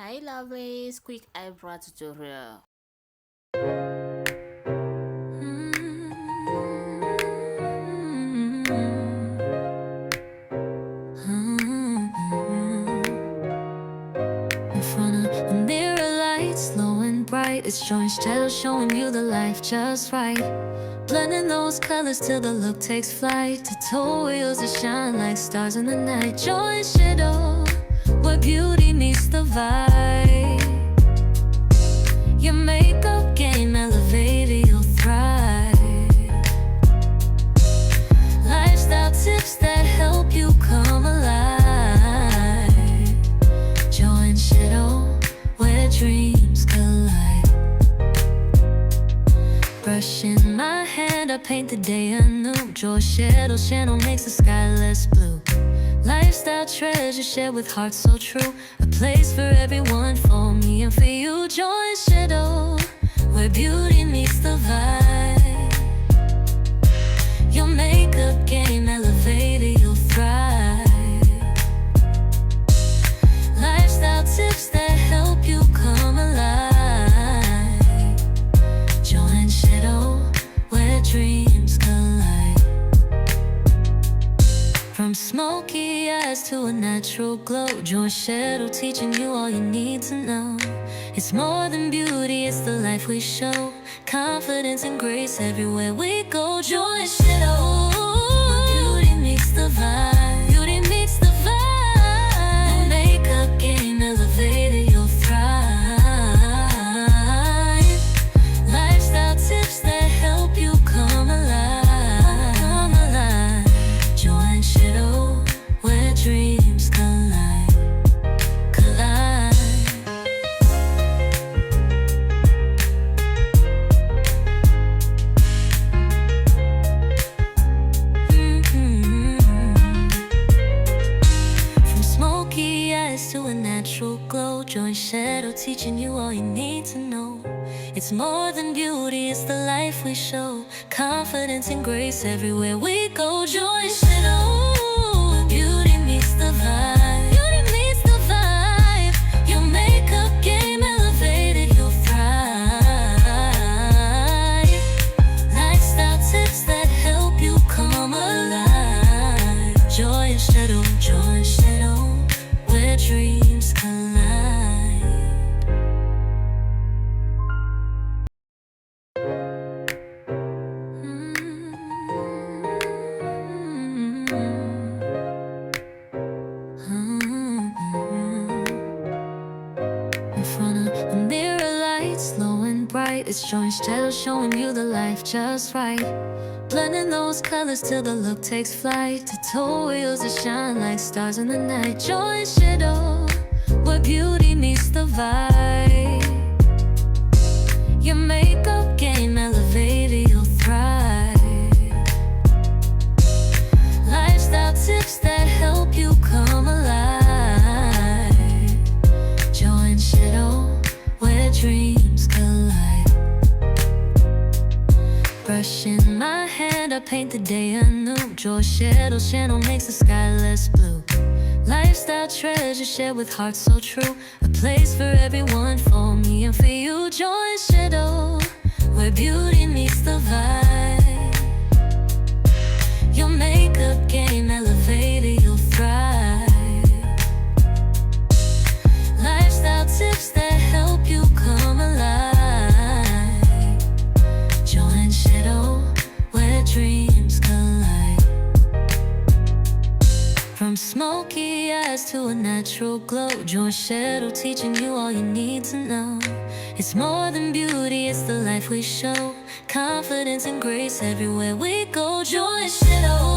Hi lovelies, quick eyebrow tutorial. In front of the mirror, light slow and bright. It's showing shadow, showing you the life just right. Blending those colors till the look takes flight. Tutorials that shine like stars in the night. Joy and shadow, where beauty meets the vibe. Your makeup game elevated, you'll thrive. Lifestyle tips that help you come alive. Joy and shadow, where dreams collide. Brush in my hand, I paint the day anew. Joy shadow makes the sky less blue. Lifestyle treasure shared with hearts so true. A place for everyone, for me and for you. Joy and shadow, where beauty meets the vibe. Your makeup game elevated, you'll thrive. Lifestyle tips that help you come alive. Joy and shadow, where dreams collide. From smoky eyes to a natural glow, joy and shadow teaching you all you need to know. It's more than beauty, it's the life we show. Confidence and grace everywhere we go. Joy and shadow, beauty meets the vibe. Beauty meets the vibe. The makeup game elevated, you'll thrive. Lifestyle tips that help you come alive. Come alive. Joy and shadow, where dreams collide. Collide. To a natural glow, joy and shadow teaching you all you need to know. It's more than beauty, it's the life we show. Confidence and grace everywhere we go. Joy and shadow, beauty meets the vibe. Beauty meets the vibe. Your makeup game elevated, you'll thrive. Lifestyle tips that help you come alive. Joy and shadow, where dreams collide. In front of the mirror, light slow and bright. It's showing shadow, showing you the life just right. Blending those colors till the look takes flight. Tutorials that shine like stars in the night. Joy and shadow, where beauty meets the vibe. Your makeup game elevated, you'll thrive. Lifestyle tips that help you come alive. Joy and shadow, where dreams collide. Brush in my hand, I paint the day anew. Joy shadow makes the sky less blue. Lifestyle treasure shared with hearts so true. A place for everyone, for me and for you. Joy and shadow, where beauty meets the vibe. Your makeup game elevated, you'll thrive. Lifestyle tips that help you come alive. Joy and shadow, where dreams collide. From smoky eyes to a natural glow, joy and shadow teaching you all you need to know. It's more than beauty, it's the life we show. Confidence and grace everywhere we go. Joy and shadow,